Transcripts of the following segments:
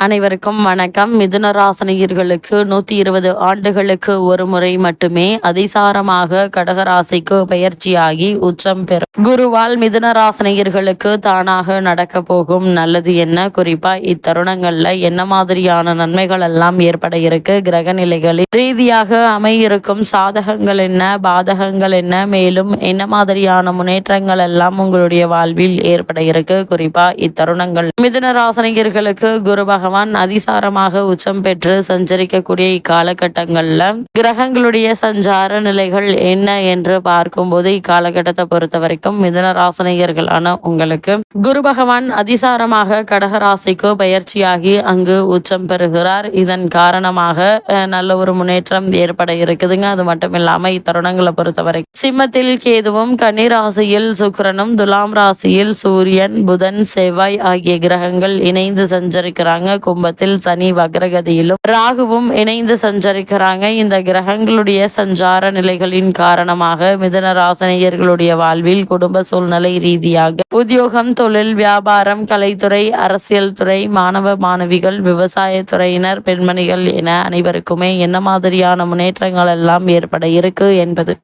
அனைவருக்கும் வணக்கம். மிதுன ராசினியர்களுக்கு 120 ஆண்டுகளுக்கு ஒரு முறை மட்டுமே அதிசாரமாக கடகராசிக்கு பயிற்சியாகி உச்சம் பெறும் குருவால் மிதுன ராசினியர்களுக்கு தானாக நடக்க போகும் நல்லது என்ன, குறிப்பா இத்தருணங்கள்ல என்ன மாதிரியான நன்மைகள் எல்லாம் ஏற்பட இருக்கு, கிரக நிலைகளில் ரீதியாக அமையிருக்கும் சாதகங்கள் என்ன, பாதகங்கள் என்ன, மேலும் என்ன மாதிரியான முன்னேற்றங்கள் எல்லாம் உங்களுடைய வாழ்வில் ஏற்பட இருக்கு. குறிப்பா இத்தருணங்கள் மிதுன ராசினியர்களுக்கு குரு பகவான் அதிசாரமாக உச்சம் பெற்று சஞ்சரிக்கக்கூடிய இக்காலகட்டங்கள்ல கிரகங்களுடைய சஞ்சார நிலைகள் என்ன என்று பார்க்கும்போது இக்காலகட்டத்தை பொறுத்த வரைக்கும் மிதுன ராசினியர்களான உங்களுக்கு குரு பகவான் அதிசாரமாக கடகராசிக்கு பயிற்சியாகி அங்கு உச்சம் பெறுகிறார். இதன் காரணமாக நல்ல ஒரு முன்னேற்றம் ஏற்பட இருக்குதுங்க. அது மட்டும் இல்லாம இத்தருணங்களை பொறுத்தவரை சிம்மத்தில் கேதுவும், கன்னி ராசியில் சுக்கிரனும், துலாம் ராசியில் சூரியன், புதன், செவ்வாய் ஆகிய கிரகங்கள் இணைந்து சஞ்சரிக்கிறாங்க. கும்பத்தில் சனி வக்ரகதியிலும் ராகுவும் இணைந்து சஞ்சரிக்கிறாங்க. இந்த கிரகங்களுடைய சஞ்சார நிலைகளின் காரணமாக மிதுன ராசினியர்களுடைய வாழ்வில் குடும்ப சூழ்நிலை ரீதியாக உத்தியோகம், தொழில், வியாபாரம், கலைத்துறை, அரசியல் துறை, மாணவ மாணவிகள், விவசாய துறையினர், பெண்மணிகள் என அனைவருக்குமே என்ன மாதிரியான முன்னேற்றங்கள் எல்லாம் ஏற்பட இருக்கு என்பது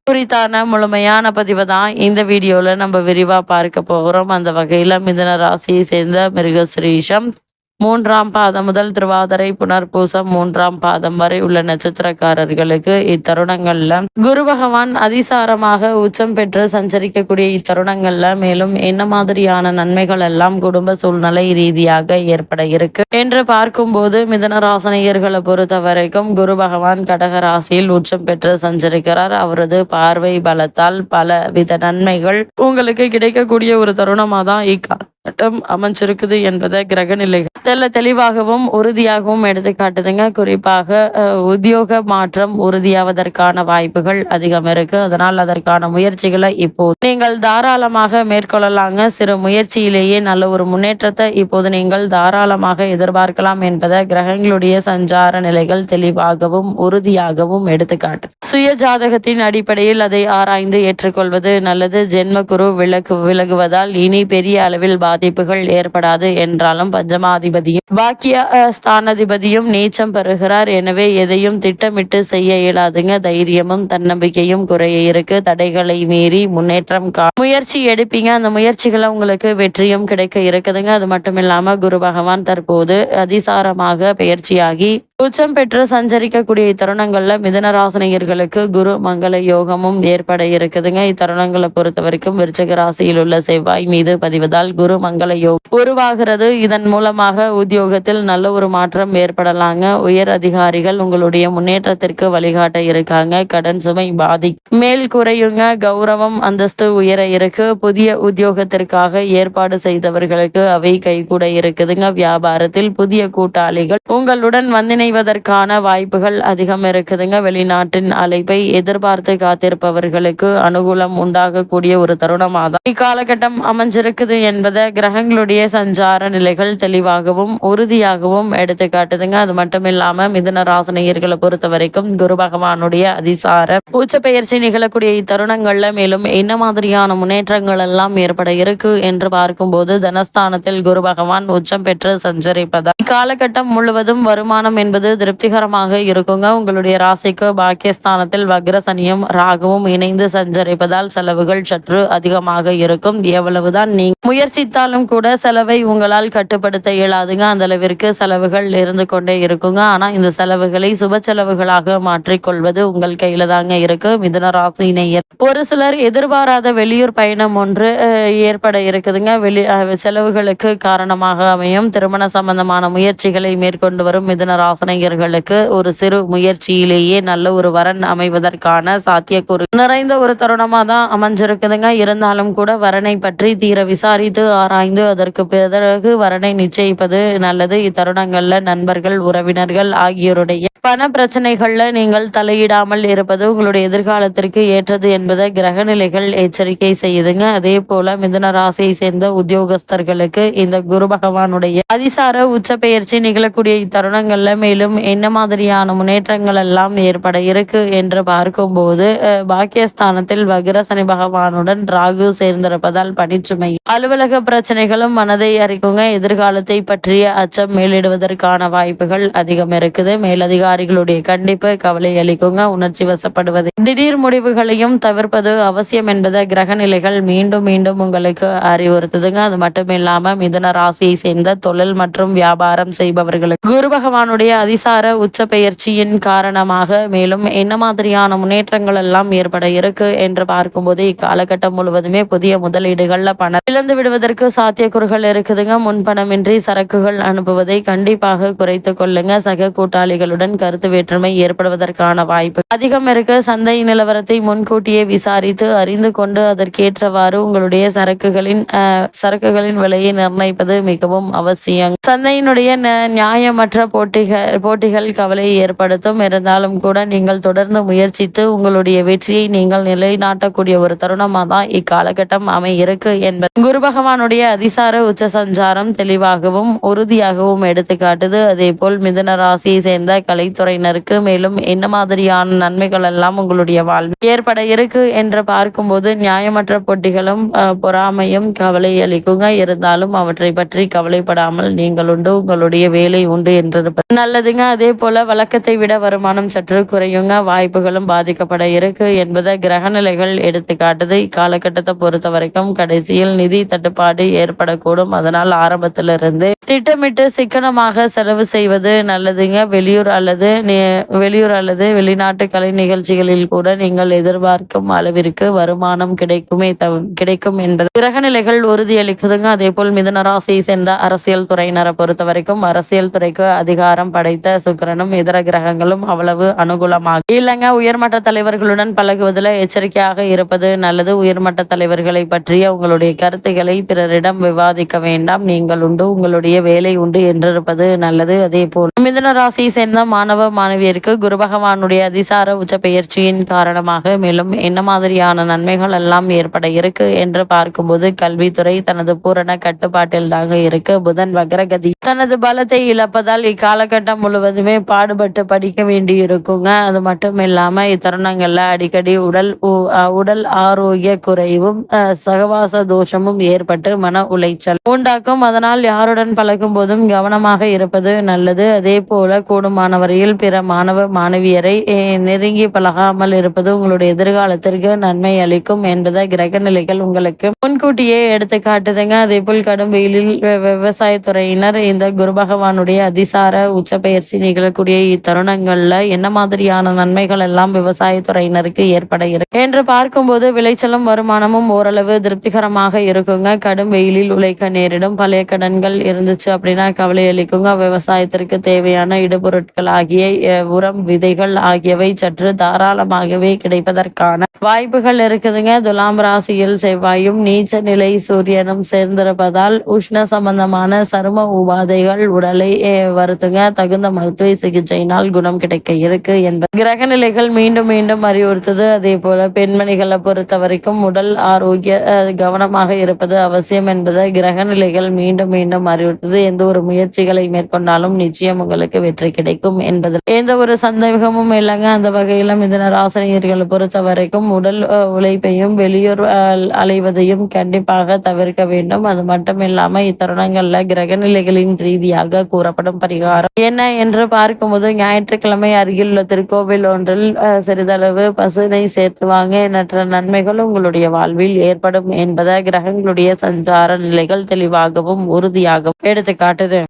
குறித்தான முழுமையான பதிவை தான் இந்த வீடியோல நம்ம விரிவா பார்க்க போகிறோம். அந்த வகையில மிதுன ராசியை சேர்ந்த மிருகசிரீஷம் 3ஆம் பாதம் முதல் திருவாதிரை, புனர்பூசம் 3ஆம் பாதம் வரை உள்ள நட்சத்திரக்காரர்களுக்கு இத்தருணங்கள்ல குரு பகவான் அதிசாரமாக உச்சம் பெற்று சஞ்சரிக்கக்கூடிய இத்தருணங்கள்ல மேலும் என்ன மாதிரியான நன்மைகள் எல்லாம் குடும்ப சூழ்நிலை ரீதியாக ஏற்பட இருக்கு என்று பார்க்கும்போது மிதுன ராசினியர்களை பொறுத்த வரைக்கும் குரு பகவான் கடக ராசியில் உச்சம் பெற்று சஞ்சரிக்கிறார். அவரது பார்வை பலத்தால் பல வித நன்மைகள் உங்களுக்கு கிடைக்கக்கூடிய ஒரு தருணமா தான் இக்காலகட்டம் அமைஞ்சிருக்குது என்பதை கிரக நிலைகள் தெளிவாகவும் உறுதியாகவும் எடுத்து காட்டுதுங்க. குறிப்பாக உத்தியோக மாற்றம் உறுதியாவதற்கான வாய்ப்புகள் அதிகம் இருக்கு. அதனால் அதற்கான முயற்சிகளை இப்போது நீங்கள் தாராளமாக மேற்கொள்ளலாங்க. சிறு முயற்சியிலேயே நல்ல ஒரு முன்னேற்றத்தை இப்போது நீங்கள் தாராளமாக எதிர்பார்க்கலாம் என்பதை கிரகங்களுடைய சஞ்சார நிலைகள் தெளிவாகவும் உறுதியாகவும் எடுத்துக்காட்டு. சுய ஜாதகத்தின் அடிப்படையில் அதை ஆராய்ந்து ஏற்றுக்கொள்வது நல்லது. ஜென்ம குரு விலகுவதால் இனி பெரிய அளவில் பாதிப்புகள் ஏற்படாது என்றாலும் பஞ்சமாதிபதியும் பாக்கிய ஸ்தானாதிபதியும் நீச்சம் பெறுகிறார். எனவே எதையும் திட்டமிட்டு செய்ய இயலாதுங்க. தைரியமும் தன்னம்பிக்கையும் குறைய இருக்கு. தடைகளை மீறி முன்னேற்றம் முயற்சி எடுப்பீங்க. அந்த முயற்சிகளை உங்களுக்கு வெற்றியும் கிடைக்க இருக்குதுங்க. அது மட்டும் இல்லாம குரு பகவான் தற்போது அதிசாரமாக பயிற்சியாகி உச்சம் பெற்று சஞ்சரிக்கக்கூடிய இத்தருணங்கள்ல மிதுன ராசினியர்களுக்கு குரு மங்கள யோகமும் ஏற்பட இருக்குதுங்க. இத்தருணங்களை பொறுத்த வரைக்கும் விருச்சிக ராசியில் உள்ள செவ்வாய் மீது பதிவதால் குரு மங்கள யோகம் உருவாகிறது. இதன் மூலமாக உத்தியோகத்தில் நல்ல ஒரு மாற்றம் ஏற்படலாங்க. உயர் அதிகாரிகள் உங்களுடைய முன்னேற்றத்திற்கு வழிகாட்ட இருக்காங்க. கடன் சுமை மேல் குறையுங்க. கௌரவம் அந்தஸ்து உயர இருக்கு. புதிய உத்தியோகத்திற்காக ஏற்பாடு செய்தவர்களுக்கு அவை கைகூட இருக்குதுங்க. வியாபாரத்தில் புதிய கூட்டாளிகள் உங்களுடன் வந்திணைவதற்கான வாய்ப்புகள் அதிகம் இருக்குதுங்க. வெளிநாட்டின் அழைப்பை எதிர்பார்த்து காத்திருப்பவர்களுக்கு அனுகூலம் உண்டாகக்கூடிய ஒரு தருணமாக இக்காலகட்டம் அமைஞ்சிருக்குது என்பதை கிரகங்களுடைய சஞ்சார நிலைகள் தெளிவாகவும் உறுதியாகவும் எடுத்து காட்டுதுங்க. அது மட்டும் இல்லாம மிதுன ராசினியர்களை பொறுத்த வரைக்கும் குரு பகவானுடைய அதிசார உச்ச பெயர்ச்சி நிகழக்கூடிய இத்தருணங்கள்ல மேலும் என்ன மாதிரியான முன்னேற்றங்கள் எல்லாம் ஏற்பட இருக்கு என்று பார்க்கும்போது தனஸ்தானத்தில் குரு பகவான் உச்சம் பெற்று சஞ்சரிப்பதால் இக்காலகட்டம் முழுவதும் வருமானம் என்பது திருப்திகரமாக இருக்குங்க. உங்களுடைய ராசிக்கு பாக்கியஸ்தானத்தில் வக்ரசனியும் ராகுவும் இணைந்து சஞ்சரிப்பதால் செலவுகள் சற்று அதிகமாக இருக்கும். எவ்வளவுதான் நீங்க முயற்சித்தாலும் கூட செலவை உங்களால் கட்டுப்படுத்த இயலாதுங்க. அந்த அளவிற்கு செலவுகள் இருந்து கொண்டே இருக்குங்க. ஆனா இந்த செலவுகளை சுப செலவுகளாக மாற்றிக்கொள்வது உங்கள் கையில தாங்க இருக்கு. மிதுன ராசியினர் ஒரு சிலர் எதிர்பாராத வெளியூர் பயணம் ஒன்று ஏற்பட இருக்குதுங்க. செலவுகளுக்கு காரணமாக அமையும். திருமண சம்பந்தமான முயற்சிகளை மேற்கொண்டு வரும் மிதுன ராசினியர்களுக்கு ஒரு சிறு முயற்சியிலேயே நல்ல ஒரு வரன் அமைவதற்கான சாத்தியக்கூறு நிறைந்த ஒரு தருணமா தான் அமைஞ்சிருக்குதுங்க. இருந்தாலும் கூட வரனை பற்றி தீர விசாரித்து ஆராய்ந்து அதற்கு பிறகு வரனை நிச்சயிப்பது நல்லது. இத்தருணங்கள்ல நண்பர்கள், உறவினர்கள் ஆகியோருடைய பண பிரச்சனைகள்ல நீங்கள் தலையிடாமல் இருப்பது உங்களுடைய எதிர்காலத்திற்கு ஏற்றது என்பதை கிரக நிலைகள் எச்சரிக்கை செய்யுதுங்க. அதே போல மிதுன ராசியை சேர்ந்த உத்தியோகஸ்தர்களுக்கு இந்த குரு பகவானுடைய அதிசார உச்ச பெயர்ச்சி நிகழக்கூடிய இத்தருணங்கள்ல மேலும் தொழிலிலும் என்ன மாதிரியான முன்னேற்றங்கள் எல்லாம் ஏற்பட இருக்கு என்று பார்க்கும்போது பாக்கியஸ்தானத்தில் வக்ர சனி பகவானுடன் ராகு சேர்ந்திருப்பதால் பணிச்சுமை, அலுவலக பிரச்சனைகளும் மனதை அறிக்குங்க. எதிர்காலத்தை பற்றிய அச்சம் மேலிடுவதற்கான வாய்ப்புகள் அதிகம் இருக்குது. மேலதிகாரிகளுடைய கண்டிப்பு கவலை அளிக்குங்க. உணர்ச்சி வசப்படுவது, திடீர் முடிவுகளையும் தவிர்ப்பது அவசியம் என்பதை கிரக நிலைகள் மீண்டும் மீண்டும் உங்களுக்கு அறிவுறுத்துதுங்க. அது மட்டும் இல்லாம மிதுன ராசியை சேர்ந்த தொழில் மற்றும் வியாபாரம் செய்பவர்களுக்கு குரு பகவானுடைய அதிசார உச்ச பெயர்ச்சியின் காரணமாக மேலும் என்ன மாதிரியான முன்னேற்றங்கள் எல்லாம் ஏற்பட இருக்கு என்று பார்க்கும்போது இக்காலகட்டம் முழுவதுமே புதிய முதலீடுகள்ல பணம் இழந்து விடுவதற்கு சாத்தியக்கூறுகள் இருக்குதுங்க. முன்பணமின்றி சரக்குகள் அனுப்புவதை கண்டிப்பாக குறைத்து கொள்ளுங்க. சக கூட்டாளிகளுடன் கருத்து வேற்றுமை ஏற்படுவதற்கான வாய்ப்பு அதிகம் இருக்கு. சந்தை நிலவரத்தை முன்கூட்டியே விசாரித்து அறிந்து கொண்டு அதற்கேற்றவாறு உங்களுடைய சரக்குகளின் விலையை நிர்ணயிப்பது மிகவும் அவசியம். சந்தையினுடைய நியாயமற்ற போட்டிகள் கவலையை ஏற்படுத்தும். இருந்தாலும் கூட நீங்கள் தொடர்ந்து முயற்சித்து உங்களுடைய வெற்றியை நீங்கள் நிலைநாட்டக்கூடிய ஒரு தருணமாக தான் இக்காலகட்டம் இருக்கு என்பது குரு பகவானுடைய அதிசார உச்ச சஞ்சாரம் தெளிவாகவும் உறுதியாகவும் எடுத்துக்காட்டுது. அதே போல் மிதுன ராசியை சேர்ந்த கலைத்துறையினருக்கு மேலும் என்ன மாதிரியான நன்மைகள் எல்லாம் உங்களுடைய வாழ்வில் ஏற்பட இருக்கு என்று பார்க்கும்போது நியாயமற்ற போட்டிகளும் பொறாமையும் கவலை அளிக்குங்க. இருந்தாலும் அவற்றை பற்றி கவலைப்படாமல் நீங்கள் உண்டு உங்களுடைய வேலை உண்டு என்றிருப்பது நல்லதுங்க. அதே போல வழக்கத்தை விட வருமானம் சற்று குறையுங்க. வாய்ப்புகளும் பாதிக்கப்பட இருக்கு என்பதை கிரகநிலைகள் எடுத்து காட்டுது. இக்காலகட்டத்தை பொறுத்த வரைக்கும் கடைசியில் நிதி தட்டுப்பாடு ஏற்படக்கூடும். அதனால் ஆரம்பத்திலிருந்து திட்டமிட்டு சிக்கனமாக செலவு செய்வது நல்லதுங்க. வெளியூர் அல்லது வெளிநாட்டு கலை நிகழ்ச்சிகளில் கூட நீங்கள் எதிர்பார்க்கும் அளவிற்கு வருமானம் கிடைக்கும் என்பது கிரகநிலைகள் உறுதியளிக்குதுங்க. அதே போல் மிதுன ராசியை சேர்ந்த அரசியல் துறையினரை பொறுத்த வரைக்கும் அரசியல் துறைக்கு அதிகாரம் படைத்த சுக்கிரனும் இதர கிரகங்களும் அவ்வளவு அனுகூலமாக இல்லைங்க. உயர்மட்ட தலைவர்களுடன் பழகுவதில் எச்சரிக்கையாக இருப்பது நல்லது. உயர்மட்ட தலைவர்களை பற்றிய உங்களுடைய கருத்துக்களை பிறரிடம் விவாதிக்க வேண்டாம். நீங்கள் உண்டு உங்களுடைய வேலை உண்டு என்றிருப்பது நல்லது. அதே போல் மிதுன ராசியை சேர்ந்த மாணவ மாணவியருக்கு குரு பகவானுடைய அதிசார உச்ச பெயர்ச்சியின் காரணமாக மேலும் என்ன மாதிரியான நன்மைகள் எல்லாம் ஏற்பட இருக்கு என்று பார்க்கும்போது கல்வித்துறை தனது பூரண கட்டுப்பாட்டில் தாங்க இருக்கு. புதன் வக்ரகதி தனது பலத்தை இழப்பதால் இக்காலகட்டம் முழுவதுமே பாடுபட்டு படிக்க வேண்டி இருக்குங்க. அது மட்டும் இல்லாம இத்தருணங்கள்ல அடிக்கடி உடல் ஆரோக்கிய குறைவும் சகவாச தோஷமும் ஏற்பட்டு மன உளைச்சல் உண்டாக்கும். அதனால் யாருடன் பழகும் போதும் கவனமாக இருப்பது நல்லது. அதே போல கூடுமான வரையில் பிற மாணவ மாணவியரை நெருங்கி பழகாமல் இருப்பது உங்களுடைய எதிர்காலத்திற்கு நன்மை அளிக்கும் என்பதை கிரக நிலைகள் உங்களுக்கு முன்கூட்டியே எடுத்து காட்டுதுங்க. அதே போல் கடும் வெயிலில் விவசாயத்துறையினர் இந்த குரு பகவானுடைய அதிசார உச்ச பயிற்சி நிகழக்கூடிய இத்தருணங்கள்ல என்ன மாதிரியான நன்மைகள் எல்லாம் விவசாயத்துறையினருக்கு ஏற்பட இருக்கு என்று பார்க்கும்போது விளைச்சலும் வருமானமும் ஓரளவு திருப்திகரமாக இருக்குங்க. கடும் வெயிலில் உழைக்க நேரிடும். பழைய கடன்கள் இருந்துச்சு அப்படின்னா கவலை அளிக்குங்க. விவசாயத்திற்கு தேவையான இடுபொருட்கள் ஆகிய உரம் விதைகள் ஆகியவை சற்று தாராளமாகவே கிடைப்பதற்கான வாய்ப்புகள் இருக்குதுங்க. துலாம் ராசியில் செவ்வாயும் நீச்ச நிலை சூரியனும் சேர்ந்திருப்பதால் உஷ்ண சம்பந்தமான சரும உபாதைகள் உடலை வருத்துங்க. தகுந்த மருத்துவ சிகிச்சையினால் குணம் கிடைக்க இருக்கு என்பது கிரக நிலைகள் மீண்டும் மீண்டும் அறிவுறுத்துது. அதே போல பெண்மணிகளை பொறுத்த வரைக்கும் உடல் ஆரோக்கிய கவனமாக இருப்பது அவசியம் என்பதை கிரக நிலைகள் மீண்டும் மீண்டும் அறிவுறுத்துது. எந்த ஒரு முயற்சிகளை மேற்கொண்டாலும் நிச்சயம் உங்களுக்கு வெற்றி கிடைக்கும் என்பதில் எந்த ஒரு சந்தேகமும் இல்லைங்க. அந்த வகையில மிதுன ராசினியர்களை பொறுத்த வரைக்கும் உடல் உழைப்பையும் வெளியூர் அலைவதையும் கண்டிப்பாக தவிர்க்க வேண்டும். அது மட்டும் இல்லாம இத்தருணங்கள்ல கிரக நிலைகளின் ரீதியாக கூறப்படும் பரிகாரம் என்ன என்று பார்க்கும்போது ஞாயிற்றுக்கிழமை அருகிலுள்ள திருக்கோவில் ஒன்றில் சிறிதளவு பசுனை சேர்த்து வாங்க எண்ணற்ற நன்மைகள் உங்களுடைய வாழ்வில் ஏற்படும் என்பதை கிரகங்களுடைய சஞ்சார நிலைகள் தெளிவாகவும் உறுதியாகவும் எடுத்து காட்டுது.